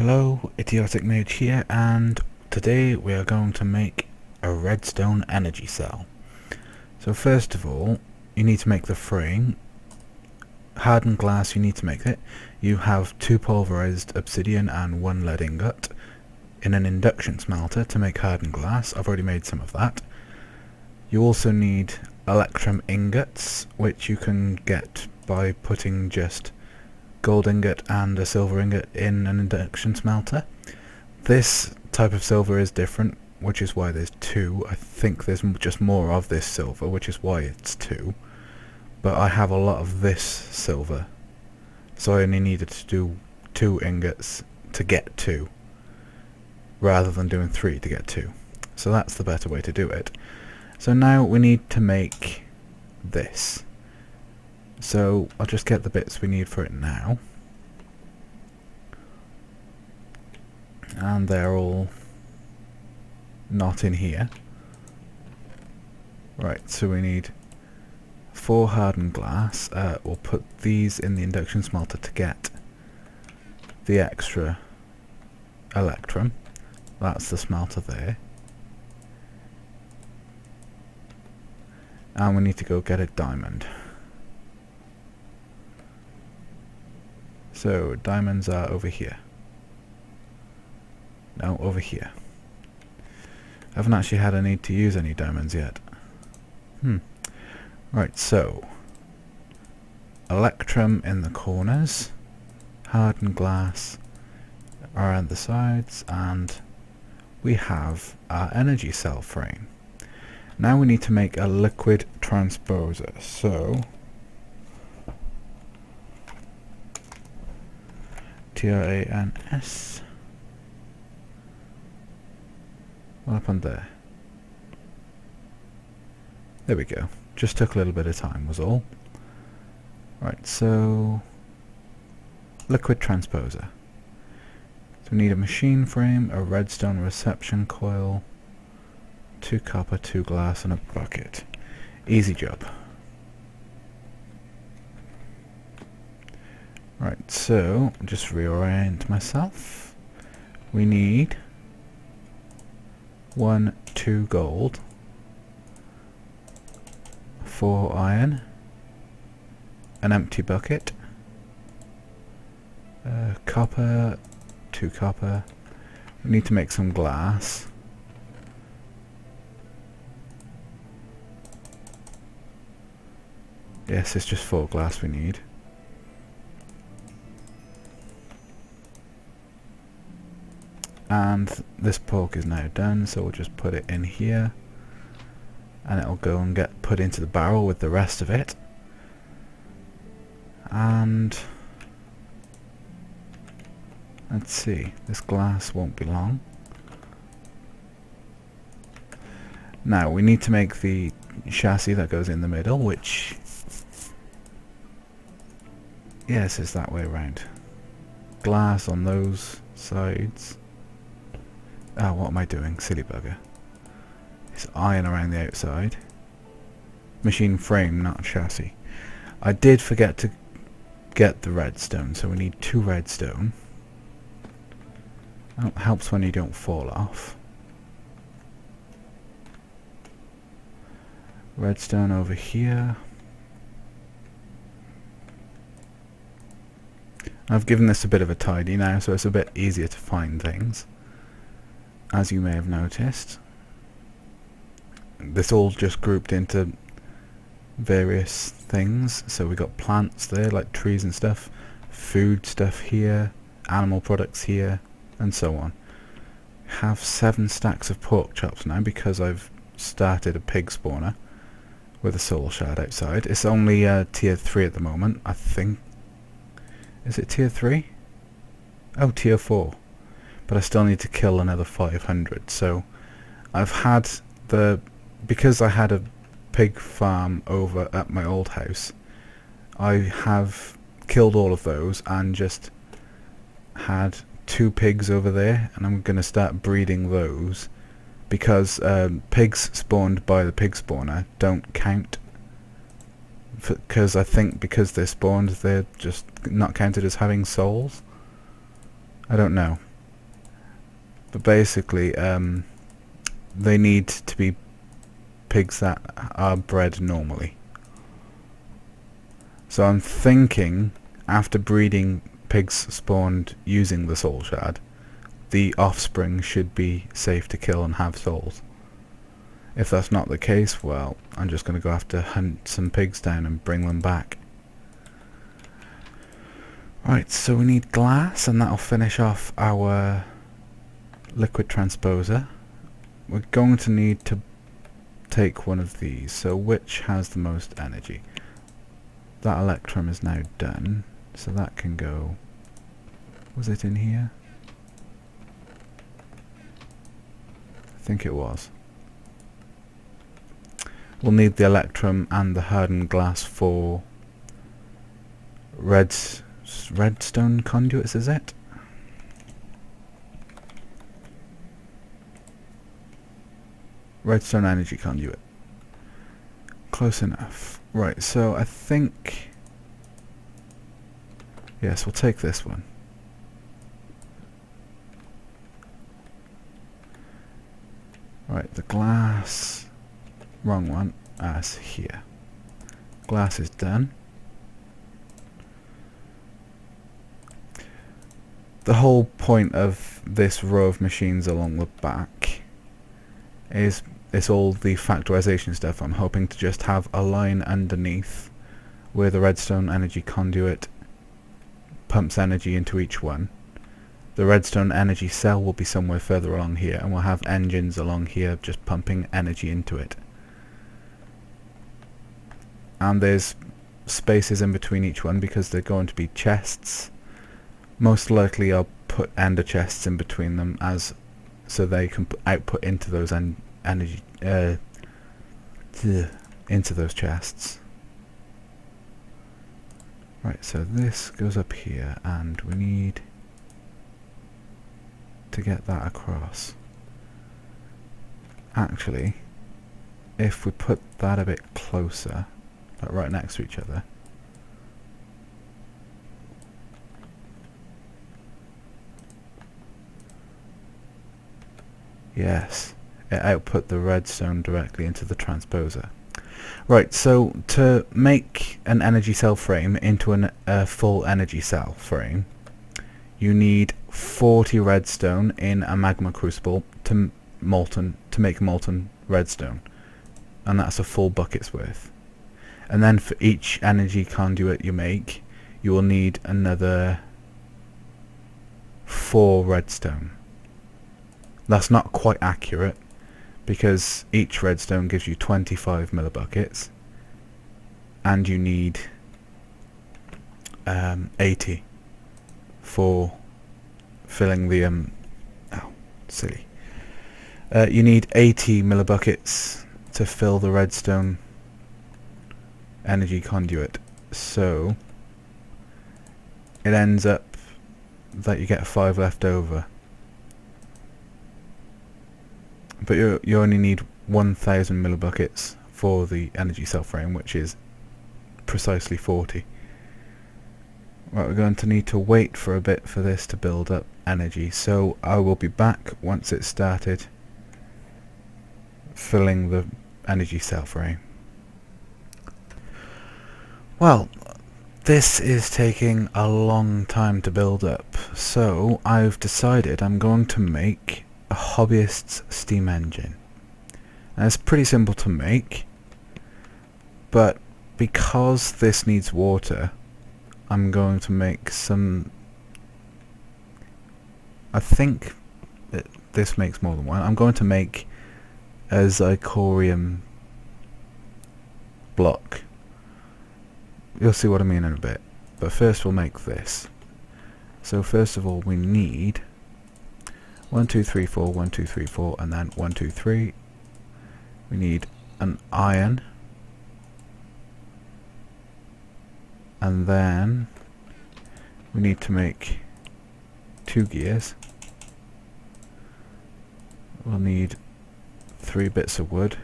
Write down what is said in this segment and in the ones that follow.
Hello, Idiotic Mage here, and today we are going to make a redstone energy cell. So first of all, you need to make the frame. Hardened glass, you need to make it. You have 2 pulverized obsidian and 1 lead ingot in an induction smelter to make hardened glass. I've already made some of that. You also need electrum ingots, which you can get by putting just gold ingot and a silver ingot in an induction smelter. This type of silver is different, which is why there's 2. I think there's just more of this silver, which is why it's 2. But I have a lot of this silver, so I only needed to do 2 ingots to get 2, rather than doing 3 to get 2. So that's the better way to do it. So now we need to make this. So I'll just get the bits we need for it now. And they're all not in here. Right, so we need 4 hardened glass. We'll put these in the induction smelter to get the extra electrum. That's the smelter there. And we need to go get a diamond. So diamonds are over here. No, over here. I haven't actually had a need to use any diamonds yet. Right, so electrum in the corners, hardened glass around the sides, and we have our energy cell frame. Now we need to make a liquid transposer. So TRANS. What happened there? There we go. Just took a little bit of time was all. Right, so liquid transposer. So we need a machine frame, a redstone reception coil, 2 copper, 2 glass, and a bucket. Easy job. Right, so just reorient myself. We need 1, 2 gold, 4 iron, an empty bucket, copper, 2 copper. We need to make some glass. Yes, it's just 4 glass we need. And this pork is now done, so we'll just put it in here, and it'll go and get put into the barrel with the rest of it. And let's see, this glass won't be long. Now we need to make the chassis that goes in the middle, which, yes, is that way around. Glass on those sides. Oh, what am I doing? Silly bugger. It's iron around the outside. Machine frame, not chassis. I did forget to get the redstone, so we need 2 redstone. That helps when you don't fall off. Redstone over here. I've given this a bit of a tidy now, so it's a bit easier to find things, as you may have noticed. This all just grouped into various things. So we got plants there, like trees and stuff, food stuff here, animal products here, and so on. Have 7 stacks of pork chops now because I've started a pig spawner with a soul shard outside. It's only tier 3 at the moment, I think. Is it tier 3? Oh, tier 4. But I still need to kill another 500. So I've had because I had a pig farm over at my old house, I have killed all of those and just had 2 pigs over there, and I'm going to start breeding those because pigs spawned by the pig spawner don't count, because I think because they're spawned they're just not counted as having souls. I don't know. But basically, they need to be pigs that are bred normally. So I'm thinking, after breeding pigs spawned using the soul shard, the offspring should be safe to kill and have souls. If that's not the case, well, I'm just going to go have to hunt some pigs down and bring them back. Right, so we need glass, and that'll finish off our liquid transposer. We're going to need to take one of these. So which has the most energy? That electrum is now done, so that can go... Was it in here? I think it was. We'll need the electrum and the hardened glass for redstone conduits, is it? Redstone energy conduit. Close enough. Right, so I think... Yes, we'll take this one. Right, the glass... Wrong one. As here. Glass is done. The whole point of this row of machines along the back is it's all the factorization stuff. I'm hoping to just have a line underneath where the redstone energy conduit pumps energy into each one. The redstone energy cell will be somewhere further along here, and we'll have engines along here just pumping energy into it. And there's spaces in between each one because they're going to be chests. Most likely I'll put ender chests in between them as so they can output into those energy into those chests. Right, so this goes up here, and we need to get that across. Actually, if we put that a bit closer, like right next to each other, yes, it output the redstone directly into the transposer. Right, so to make an energy cell frame into a full energy cell frame, you need 40 redstone in a magma crucible to make molten redstone, and that's a full bucket's worth. And then for each energy conduit you make, you will need another 4 redstone. That's not quite accurate, because each redstone gives you 25 millibuckets, and you need 80 for filling the silly. You need 80 millibuckets to fill the redstone energy conduit, so it ends up that you get 5 left over. But you only need 1,000 millibuckets for the energy cell frame, which is precisely 40. Right, we're going to need to wait for a bit for this to build up energy, so I will be back once it's started filling the energy cell frame. Well, this is taking a long time to build up, so I've decided I'm going to make a hobbyist's steam engine. Now, it's pretty simple to make, but because this needs water, I'm going to make some... I think that this makes more than one. I'm going to make a zirconium block. You'll see what I mean in a bit. But first we'll make this. So first of all we need 1, 2, 3, 4, 1, 2, 3, 4, and then 1, 2, 3. We need an iron. And then we need to make 2 gears. We'll need 3 bits of wood.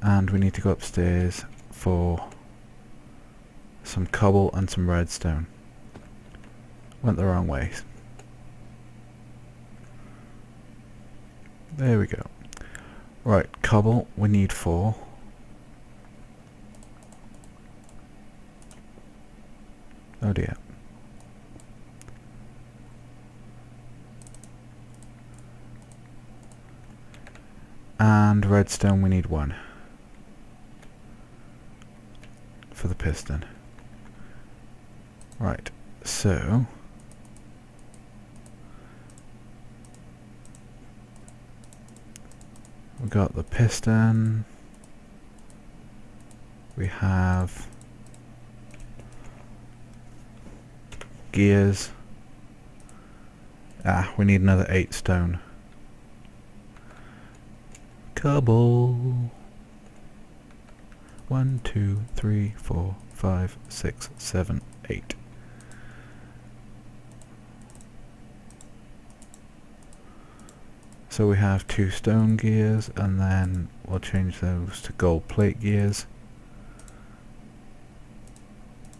And we need to go upstairs for some cobble and some redstone. Went the wrong way. There we go. Right, cobble, we need 4. Oh dear. And redstone, we need 1 for the piston. Right, so we got the piston. We have gears. We need another 8 stone. Cobble. 1, 2, 3, 4, 5, 6, 7, 8. So we have 2 stone gears, and then we'll change those to gold plate gears.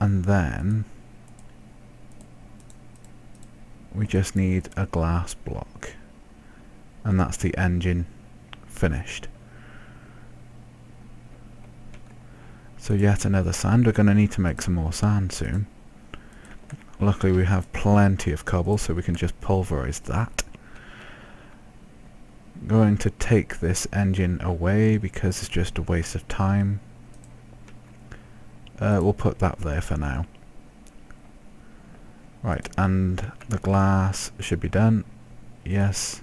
And then we just need a glass block, and that's the engine finished. So yet another sand. We're going to need to make some more sand soon. Luckily we have plenty of cobble, so we can just pulverize that. I'm going to take this engine away because it's just a waste of time. We'll put that there for now. Right, and the glass should be done. Yes.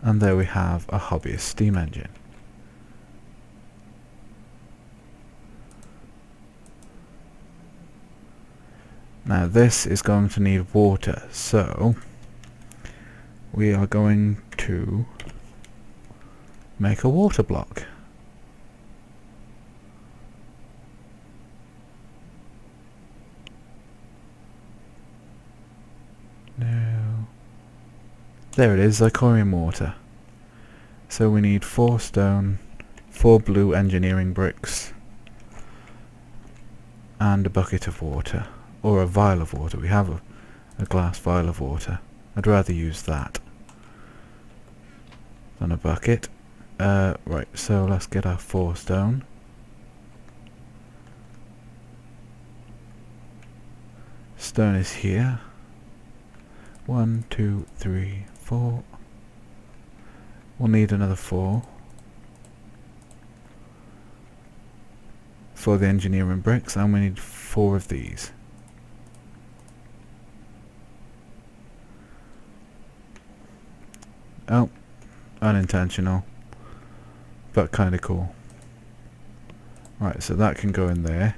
And there we have a hobbyist steam engine. Now this is going to need water, so we are going to make a water block. No. There it is, Zirconium water. So we need 4 stone, 4 blue engineering bricks, and a bucket of water. Or a vial of water. We have a glass vial of water. I'd rather use that than a bucket. Right, so let's get our 4 stone. Stone is here. 1, 2, 3, 4. We'll need another 4 for the engineering bricks, and we need 4 of these. Oh, unintentional, but kind of cool. Right, so that can go in there.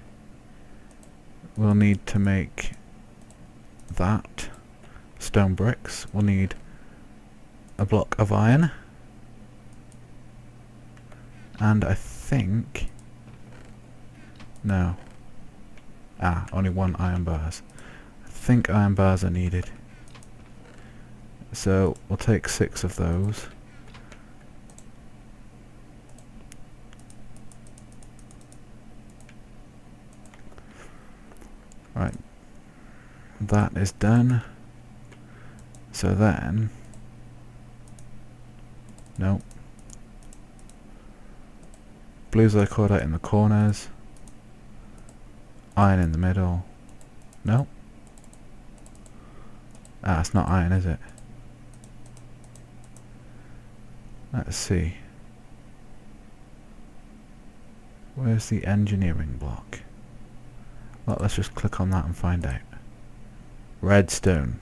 We'll need to make that stone bricks. We'll need a block of iron, and I think no. Only 1 iron bars. I think iron bars are needed. So we'll take 6 of those. Right, that is done. So then, no. Blue zircordite in the corners. Iron in the middle. No. It's not iron, is it? Let's see. Where's the engineering block? Well, let's just click on that and find out. Redstone.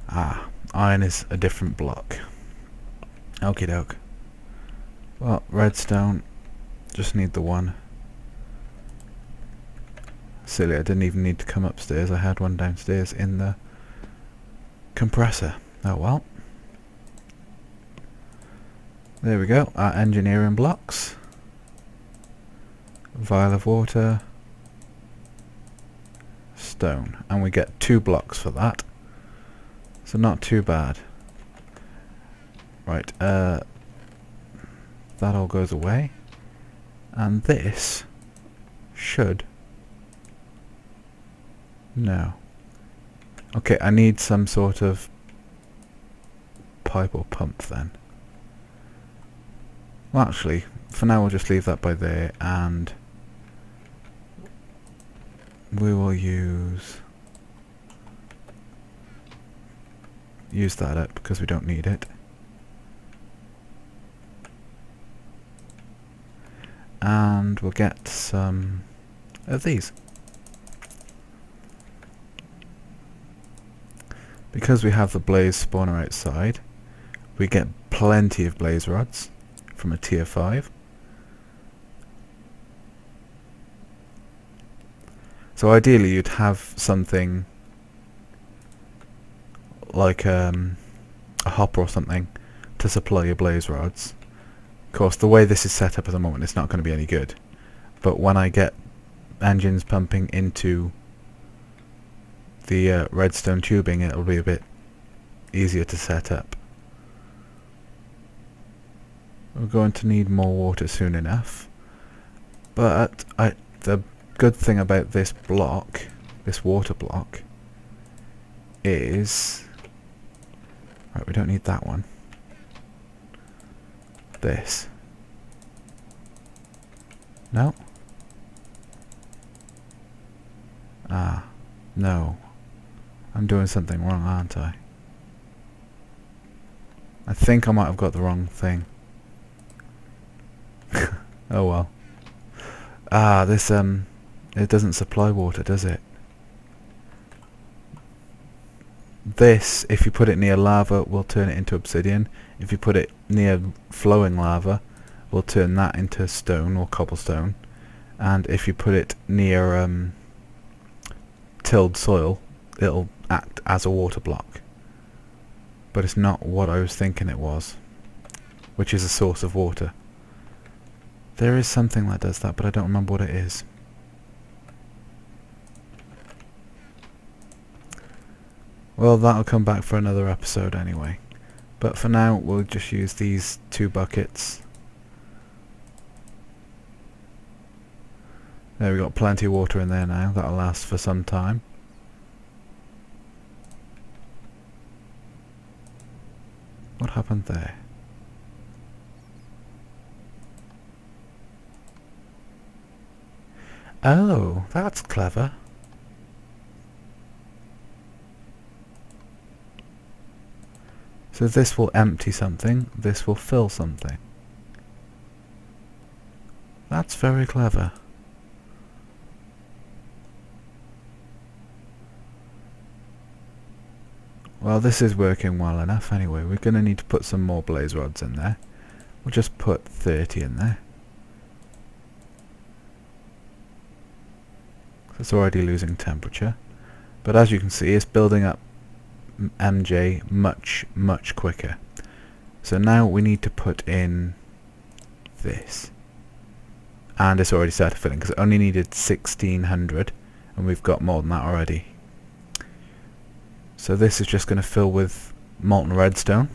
Iron is a different block. Okie doke. Well, redstone, just need the 1. Silly, I didn't even need to come upstairs. I had one downstairs in the compressor. Oh well. There we go, our engineering blocks. Vial of water. Stone. And we get 2 blocks for that. So not too bad. Right, that all goes away. And this should... No. Okay, I need some sort of pipe or pump then? Well, actually, for now we'll just leave that by there, and we will use that up because we don't need it. And we'll get some of these. Because we have the blaze spawner outside, we get plenty of blaze rods from a tier 5. So ideally you'd have something like a hopper or something to supply your blaze rods. Of course, the way this is set up at the moment, it's not going to be any good. But when I get engines pumping into the redstone tubing, it'll be a bit easier to set up. We're going to need more water soon enough. But the good thing about this block, this water block, is... Right, we don't need that one. This. No? Ah, no. I'm doing something wrong, aren't I? I think I might have got the wrong thing. Oh well. Ah, this, it doesn't supply water, does it? This, if you put it near lava, will turn it into obsidian. If you put it near flowing lava, will turn that into stone or cobblestone. And if you put it near tilled soil, it'll act as a water block. But it's not what I was thinking it was, which is a source of water. There is something that does that, but I don't remember what it is. Well, that'll come back for another episode anyway. But for now, we'll just use these 2 buckets. There, we got plenty of water in there now. That'll last for some time. What happened there? Oh, that's clever. So this will empty something, this will fill something. That's very clever. Well, this is working well enough anyway. We're going to need to put some more blaze rods in there. We'll just put 30 in there. It's already losing temperature. But as you can see, it's building up MJ much quicker. So now we need to put in this, and it's already started filling because it only needed 1600 and we've got more than that already. So this is just going to fill with molten redstone,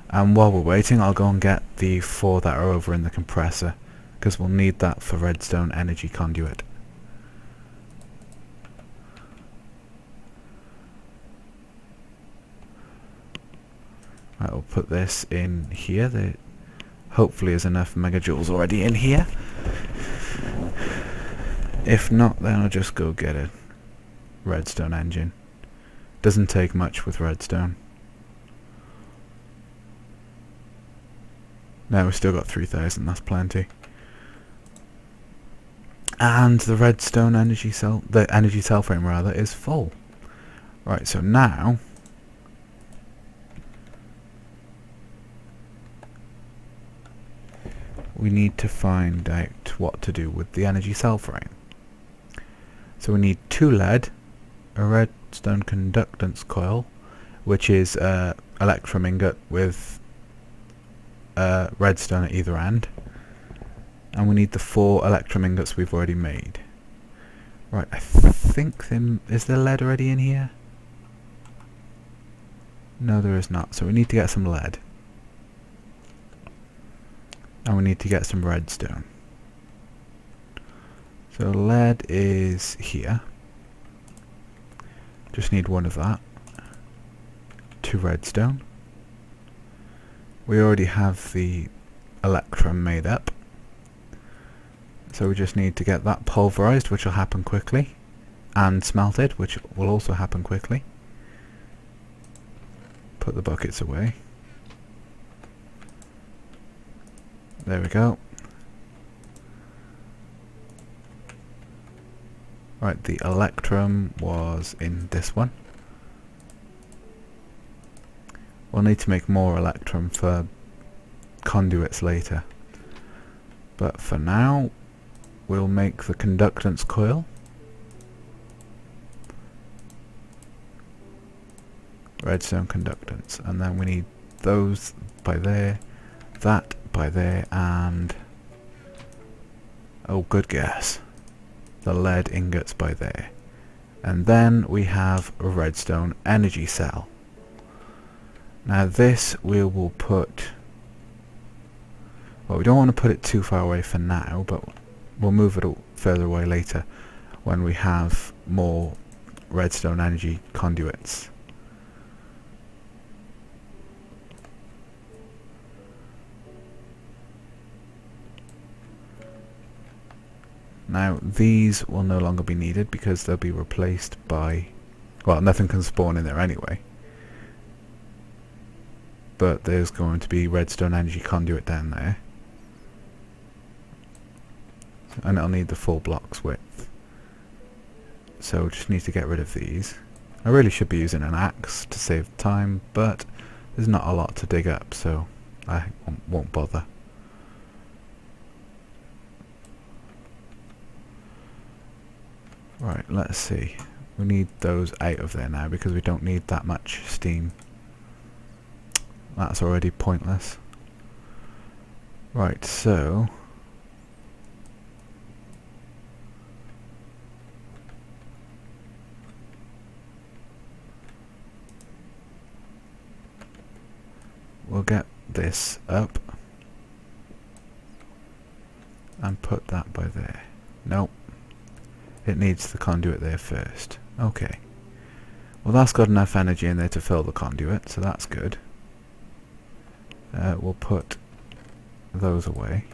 and while we're waiting I'll go and get the 4 that are over in the compressor because we'll need that for redstone energy conduit. Right, we'll put this in here. There hopefully is enough megajoules already in here. If not, then I'll just go get a redstone engine. Doesn't take much with redstone. Now we've still got 3000, that's plenty. And the redstone energy cell, the energy cell frame rather, is full. Right, so now we need to find out what to do with the energy cell frame. So we need 2 lead, a redstone conductance coil, which is electrum ingot with redstone at either end, and we need the 4 electrum ingots we've already made. Right, I think is there lead already in here? No, there is not, so we need to get some lead. And we need to get some redstone. So lead is here. Just need 1 of that. 2 redstone. we already have the electrum made up, so we just need to get that pulverized, which will happen quickly, and smelted, which will also happen quickly. Put the buckets away. There we go. Right, the electrum was in this one. We'll need to make more electrum for conduits later. But for now, we'll make the conductance coil. Redstone conductance. And then we need those by there, that by there, and... oh, good guess. The lead ingots by there. And then we have a redstone energy cell. Now this we will put... well, we don't want to put it too far away for now, but we'll move it further away later when we have more redstone energy conduits. Now these will no longer be needed because they'll be replaced by... well, nothing can spawn in there anyway. But there's going to be redstone energy conduit down there. And it'll need the full block's width. So just need to get rid of these. I really should be using an axe to save time, but there's not a lot to dig up, so I won't bother. Right, let's see. We need those out of there now because we don't need that much steam. That's already pointless. Right, so... we'll get this up and put that by there. Nope. It needs the conduit there first. Okay. Well, that's got enough energy in there to fill the conduit, so that's good. We'll put those away.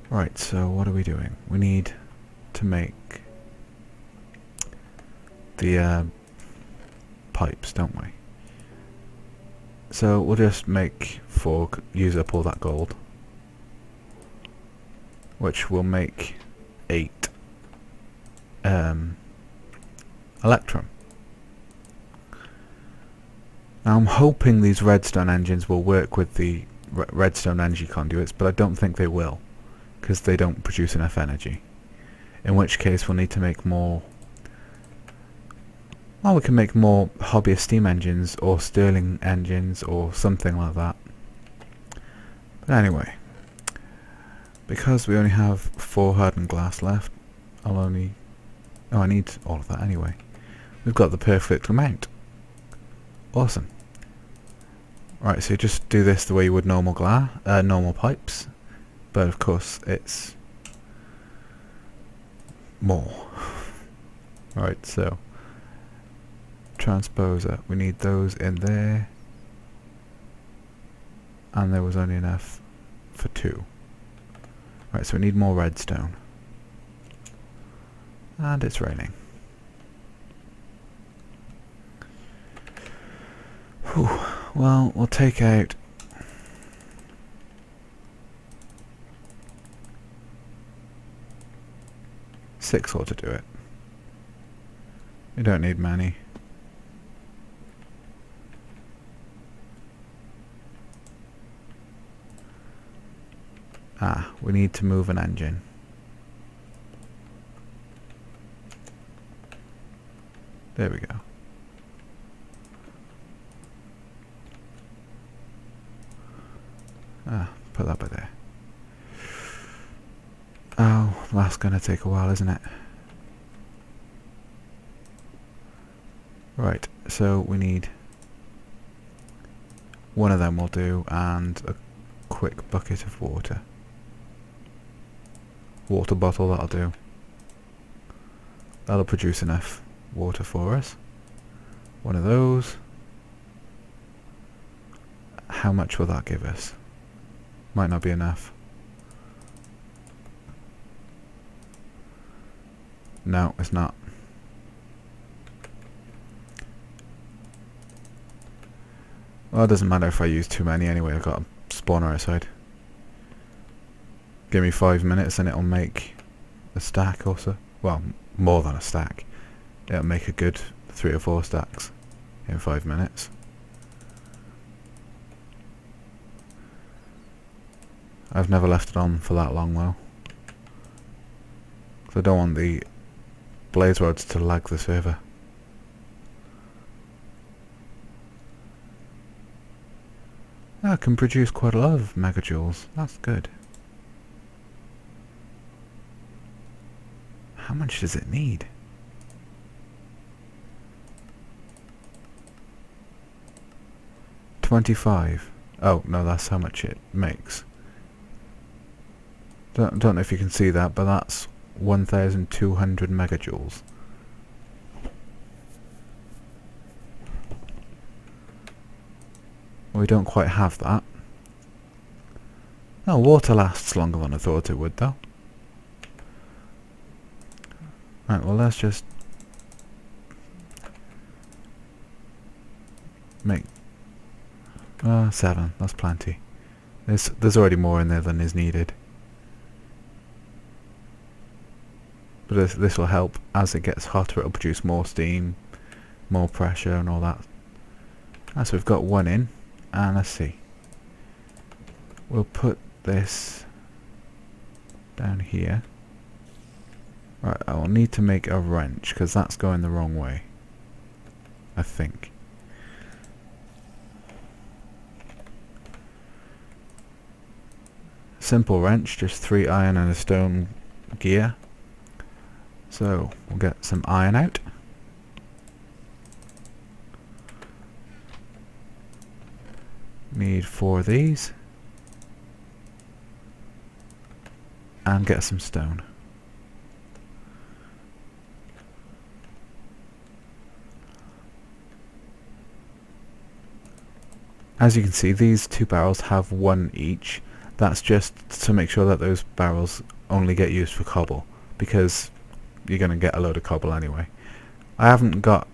Right, so what are we doing? We need to make the pipes, don't we? So we'll just make 4, use up all that gold, which will make 8 electrum. Now I'm hoping these redstone engines will work with the redstone energy conduits, but I don't think they will, because they don't produce enough energy. In which case we'll need to make more... well, we can make more hobbyist steam engines, or Stirling engines, or something like that. But anyway, because we only have 4 hardened glass left, I'll only... oh, I need all of that anyway. We've got the perfect amount. Awesome. Right, so just do this the way you would normal normal pipes, but of course it's more. Right, so transposer, we need those in there, and there was only enough for 2. Right, so we need more redstone, and it's raining. Whew. Well, we'll take out six ought to do it. We don't need many. Ah, we need to move an engine. There we go. Ah, put that by there. Oh, that's gonna take a while, isn't it? Right, so we need one of them will do, and a quick bucket of water. Water bottle, that'll do. That'll produce enough water for us. One of those. How much will that give us? Might not be enough. No, it's not. Well, it doesn't matter if I use too many anyway. I've got a spawner outside. Give me 5 minutes and it'll make a stack also. Well, more than a stack. It'll make a good 3 or 4 stacks in 5 minutes. I've never left it on for that long though. So I don't want the blaze rods to lag the server. I can produce quite a lot of megajoules. That's good. How much does it need? $25. Oh no, that's how much it makes. Don't know if you can see that, but that's 1,200 megajoules. We don't quite have that. Oh, water lasts longer than I thought it would though. Right, well let's just make 7, that's plenty. There's already more in there than is needed. But this will help. As it gets hotter it'll produce more steam, more pressure and all that. So we've got one in, and let's see. We'll put this down here. Right, I will need to make a wrench because that's going the wrong way, I think. Simple wrench, just 3 iron and a stone gear. So we'll get some iron out. Need 4 of these. And get some stone. As you can see, these 2 barrels have 1 each. That's just to make sure that those barrels only get used for cobble, because you're going to get a load of cobble anyway. I haven't got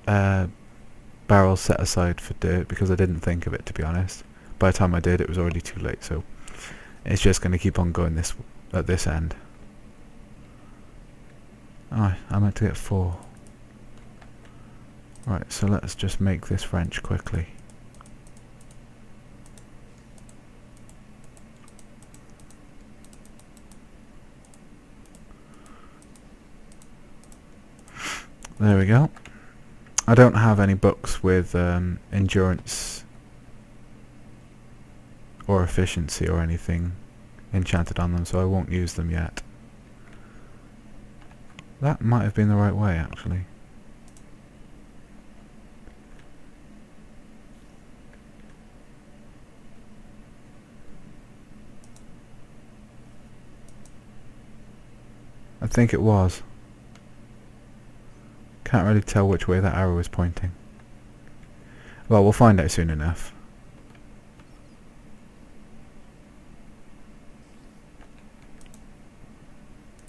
barrels set aside for dirt because I didn't think of it, to be honest. By the time I did, it was already too late, so it's just going to keep on going at this end. Oh, I meant to get 4. Right, so let's just make this wrench quickly. There we go. I don't have any books with endurance or efficiency or anything enchanted on them, so I won't use them yet. That might have been the right way, actually. I think it was. Can't really tell which way that arrow is pointing. Well, we'll find out soon enough.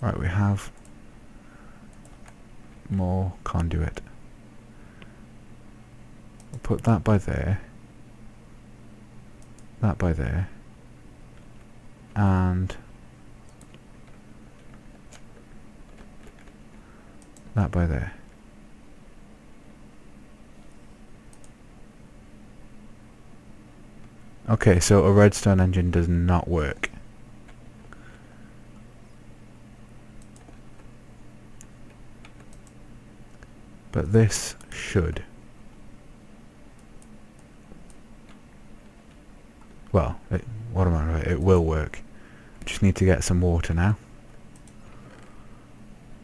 Right, we have more conduit. We'll put that by there, that by there, and that by there. Okay, so a redstone engine does not work. But this should. Well, what am I right? It will work. Just need to get some water now.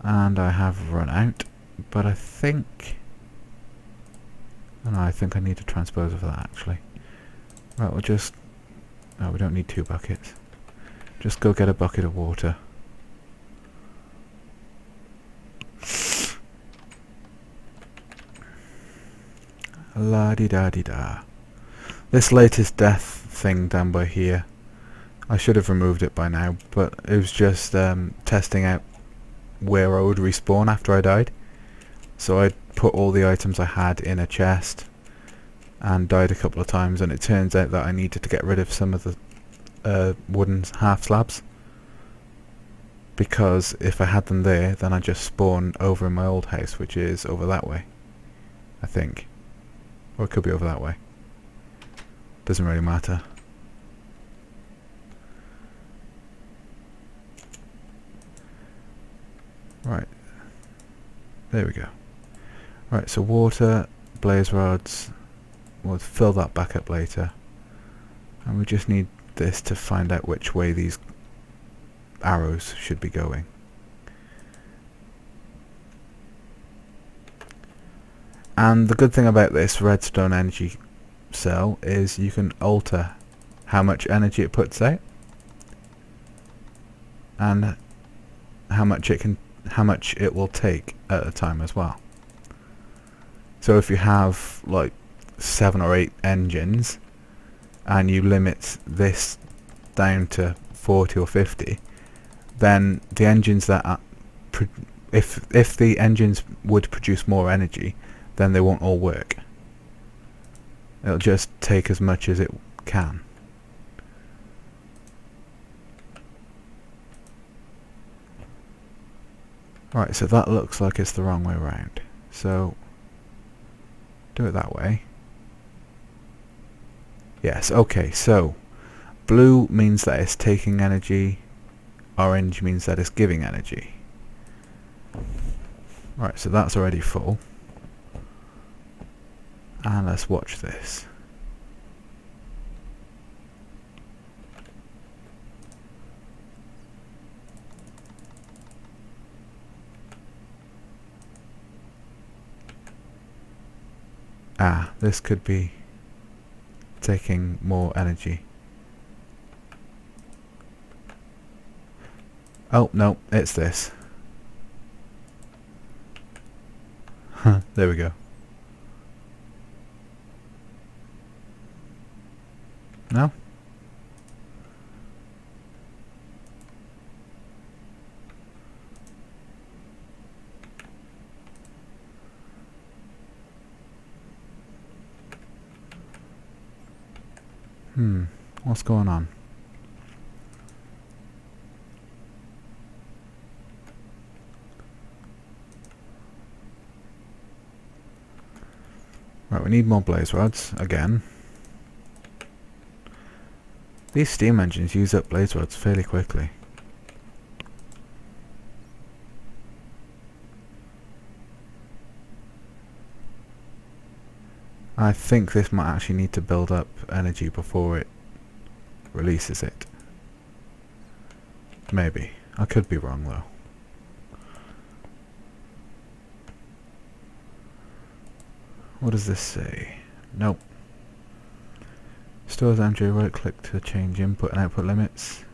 And I have run out, but I think... Oh no, I think I need to transpose of that actually. Right, we'll just... No, we don't need 2 buckets. Just go get a bucket of water. La-di-da-di-da. This latest death thing down by here, I should have removed it by now, but it was just testing out where I would respawn after I died. So I put all the items I had in a chest and died a couple of times, and it turns out that I needed to get rid of some of the wooden half slabs, because if I had them there then I just spawn over in my old house, which is over that way, I think, or it could be over that way, doesn't really matter. Right, there we go. Right, so water, blaze rods, we'll fill that back up later, and we just need this to find out which way these arrows should be going. And the good thing about this redstone energy cell is you can alter how much energy it puts out and how much it will take at a time as well. So if you have like 7 or 8 engines and you limit this down to 40 or 50, then the engines that are if the engines would produce more energy, then they won't all work. It'll just take as much as it can. Right, so that looks like it's the wrong way around. So do it that way. Yes, okay, so blue means that it's taking energy, orange means that it's giving energy. Right, so that's already full. And let's watch this. Ah, this could be taking more energy. Oh, no, it's this. There we go. No? What's going on? Right, we need more blaze rods again. These steam engines use up blaze rods fairly quickly. I think this might actually need to build up energy before it releases it. Maybe. I could be wrong though. What does this say? Nope. Stores energy, right click to change input and output limits.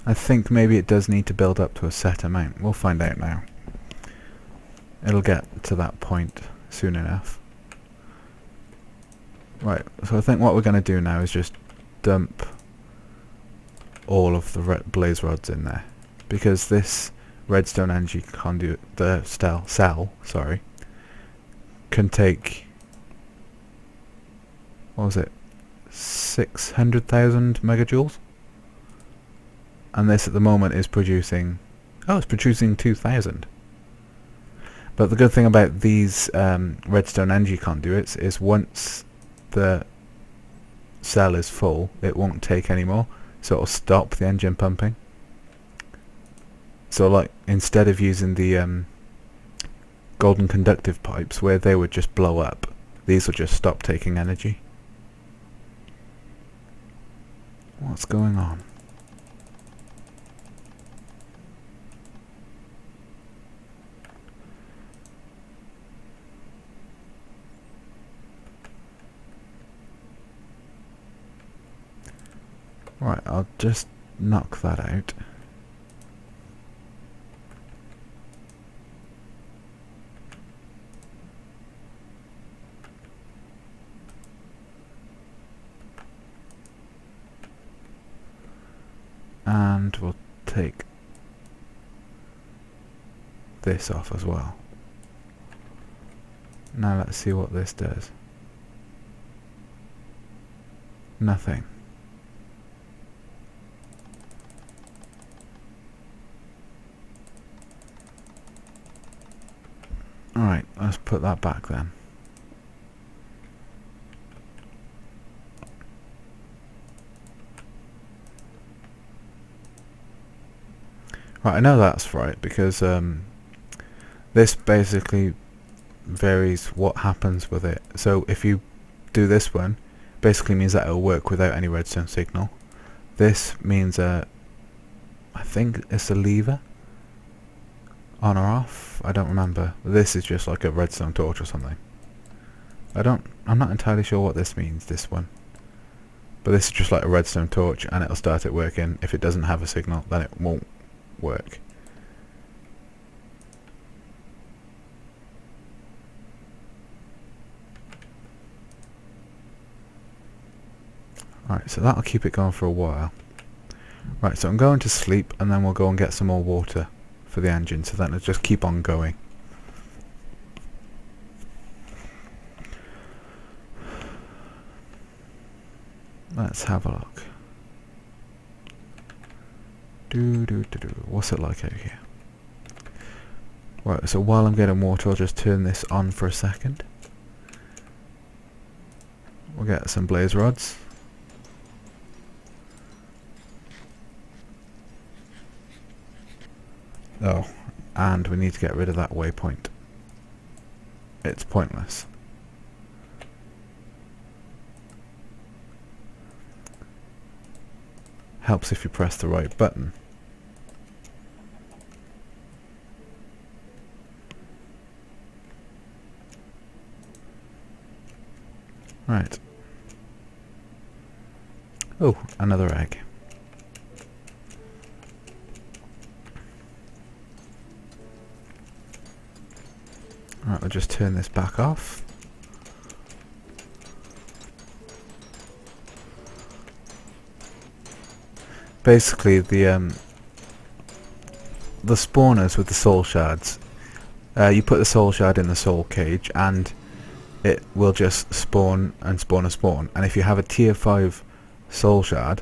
I think maybe it does need to build up to a set amount. We'll find out now. It'll get to that point soon enough. Right, so I think what we're going to do now is just dump all of the blaze rods in there, because this redstone energy conduit, the cell, sorry, can take, what was it, 600,000 megajoules? And this at the moment is producing, oh, it's producing 2,000. But the good thing about these redstone energy conduits is once the cell is full, it won't take any more, so it'll stop the engine pumping. So like, instead of using the golden conductive pipes where they would just blow up, these will just stop taking energy. What's going on? Right, I'll just knock that out. And we'll take this off as well. Now let's see what this does. Nothing. Alright, let's put that back then. Right, I know that's right because this basically varies what happens with it. So if you do this one, basically means that it'll work without any redstone signal. This means I think it's a lever, on or off. I don't remember. This is just like a redstone torch or something. I'm not entirely sure what this means. This one, but this is just like a redstone torch, and it'll start it working. If it doesn't have a signal, then it won't work. Right, so that'll keep it going for a while. Right, so I'm going to sleep, and then we'll go and get some more water for the engine, so then it'll just keep on going. Let's have a look. What's it like out here? Right, so while I'm getting water, I'll just turn this on for a second. We'll get some blaze rods. Oh, and we need to get rid of that waypoint. It's pointless. Helps if you press the right button. Right. Oh, another egg. Right, we'll just turn this back off. Basically, the spawners with the soul shards, you put the soul shard in the soul cage, and it will just spawn and spawn and spawn. And if you have a tier 5 soul shard,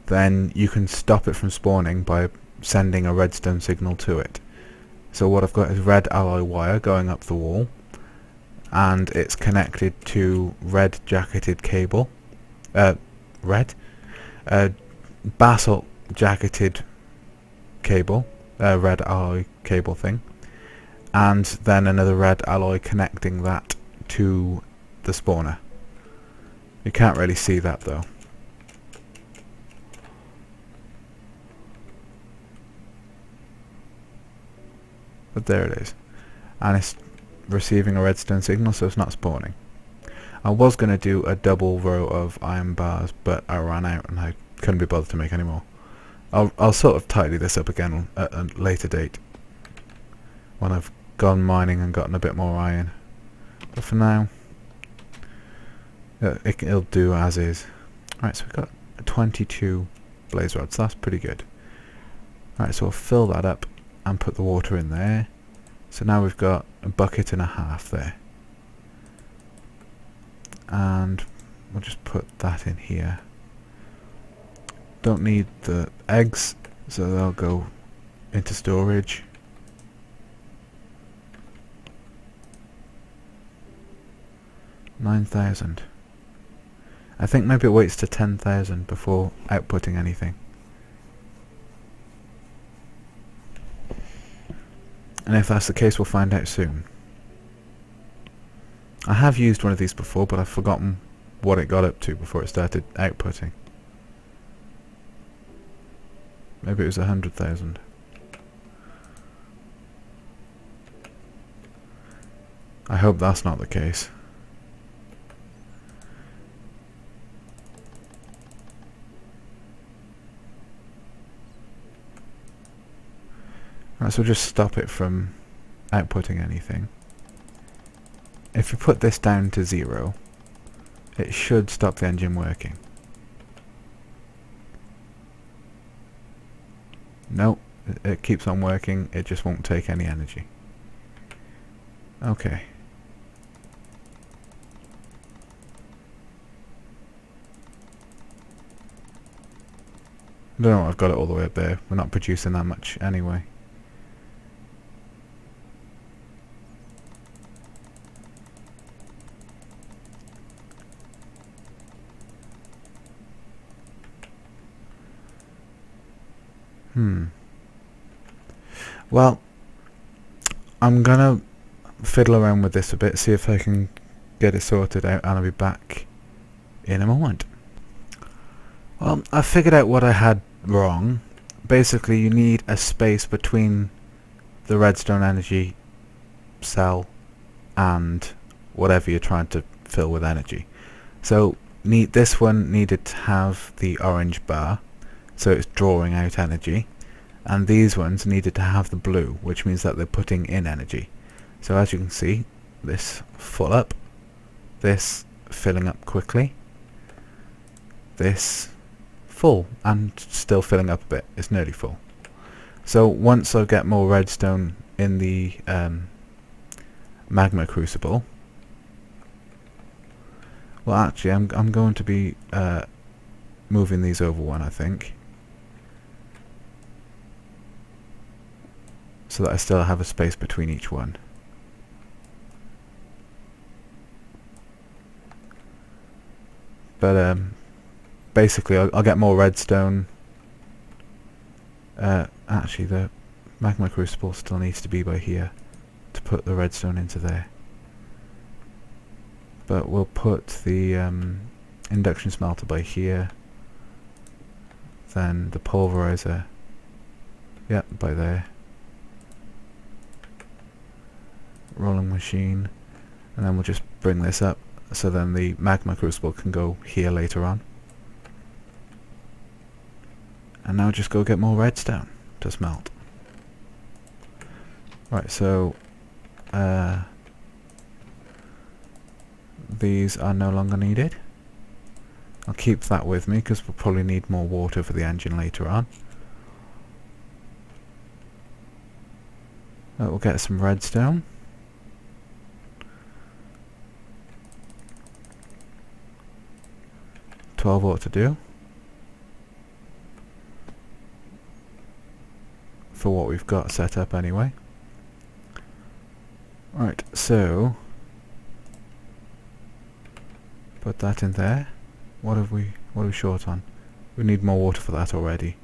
then you can stop it from spawning by sending a redstone signal to it. So what I've got is red alloy wire going up the wall, and it's connected to red jacketed cable, basalt jacketed cable, red alloy cable thing, and then another red alloy connecting that to the spawner. You can't really see that though. But there it is, and it's receiving a redstone signal, so it's not spawning. I was going to do a double row of iron bars, but I ran out and I couldn't be bothered to make any more. I'll sort of tidy this up again at a later date when I've gone mining and gotten a bit more iron. But for now, it'll do as is. Right, so we've got 22 blaze rods. That's pretty good. Right, so we'll fill that up and put the water in there. So now we've got a bucket and a half there. And we'll just put that in here. Don't need the eggs, so they'll go into storage. $9,000. I think maybe it waits to 10,000 before outputting anything. And if that's the case, we'll find out soon. I have used one of these before, but I've forgotten what it got up to before it started outputting. Maybe it was 100,000. I hope that's not the case. Right, so just stop it from outputting anything. If you put this down to 0, it should stop the engine working. No, it keeps on working, it just won't take any energy. Okay. I don't know, I've got it all the way up there. We're not producing that much anyway. Well, I'm gonna fiddle around with this a bit, see if I can get it sorted out, and I'll be back in a moment. Well, I figured out what I had wrong. Basically, you need a space between the redstone energy cell and whatever you're trying to fill with energy. So this one needed to have the orange bar, so it's drawing out energy, and these ones needed to have the blue, which means that they're putting in energy. So as you can see, this full up, this filling up quickly, this full and still filling up a bit. It's nearly full. So once I get more redstone in the magma crucible, well, actually I'm going to be moving these over one, I think, so that I still have a space between each one. But basically I'll get more redstone. Actually, the magma crucible still needs to be by here to put the redstone into there. But we'll put the induction smelter by here, then the pulverizer, yep, by there, rolling machine, and then we'll just bring this up so then the magma crucible can go here later on. And now just go get more redstone to smelt. Right, so these are no longer needed. I'll keep that with me because we'll probably need more water for the engine later on. We'll get some redstone. $12 ought to do for what we've got set up anyway. Right, so put that in there. What are we short on? We need more water for that already.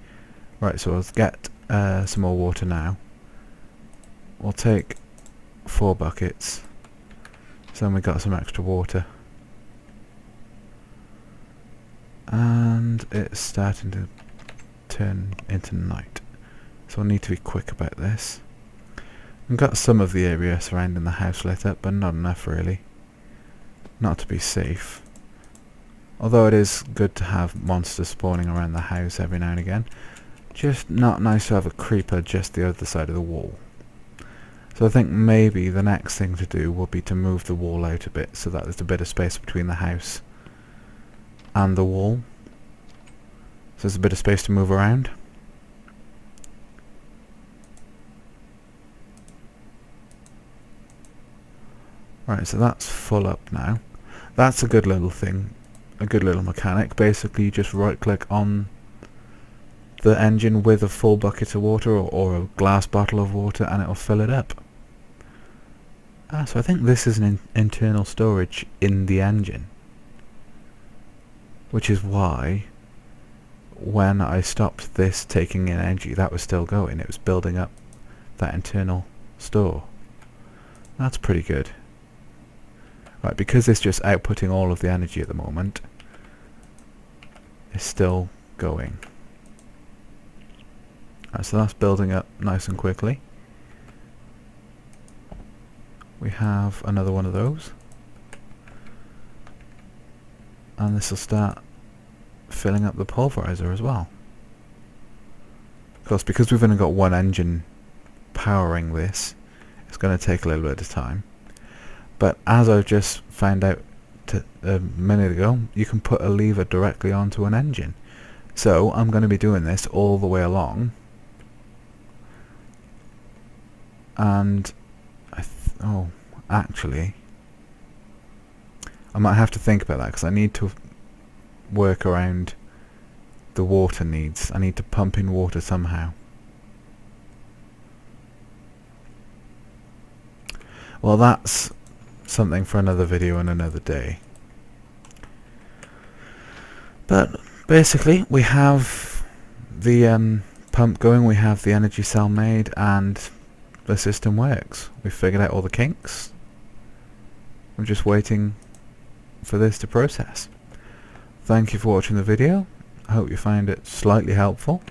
Right, so let's get some more water now. We'll take 4 buckets, so then we got some extra water. And it's starting to turn into night, so I need to be quick about this. We've got some of the area surrounding the house lit up, but not enough really. Not to be safe. Although it is good to have monsters spawning around the house every now and again. Just not nice to have a creeper just the other side of the wall. So I think maybe the next thing to do will be to move the wall out a bit so that there's a bit of space between the house and the wall. So there's a bit of space to move around. Right, so that's full up now. That's a good little thing, a good little mechanic. Basically you just right click on the engine with a full bucket of water or a glass bottle of water and it'll fill it up. So I think this is an internal storage in the engine, which is why when I stopped this taking in energy, that was still going. It was building up that internal store. That's pretty good. Right, because it's just outputting all of the energy at the moment, it's still going. Right, so that's building up nice and quickly. We have another one of those. And this will start filling up the pulverizer as well. Of course, because we've only got one engine powering this, it's going to take a little bit of time. But as I just found out a minute ago, you can put a lever directly onto an engine. So I'm going to be doing this all the way along. And actually, I might have to think about that, because I need to work around the water needs. I need to pump in water somehow. Well, that's something for another video and another day. But basically, we have the pump going, we have the energy cell made, and the system works. We've figured out all the kinks. We're just waiting for this to process. Thank you for watching the video. I hope you find it slightly helpful,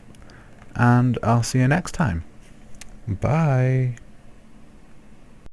and I'll see you next time. Bye.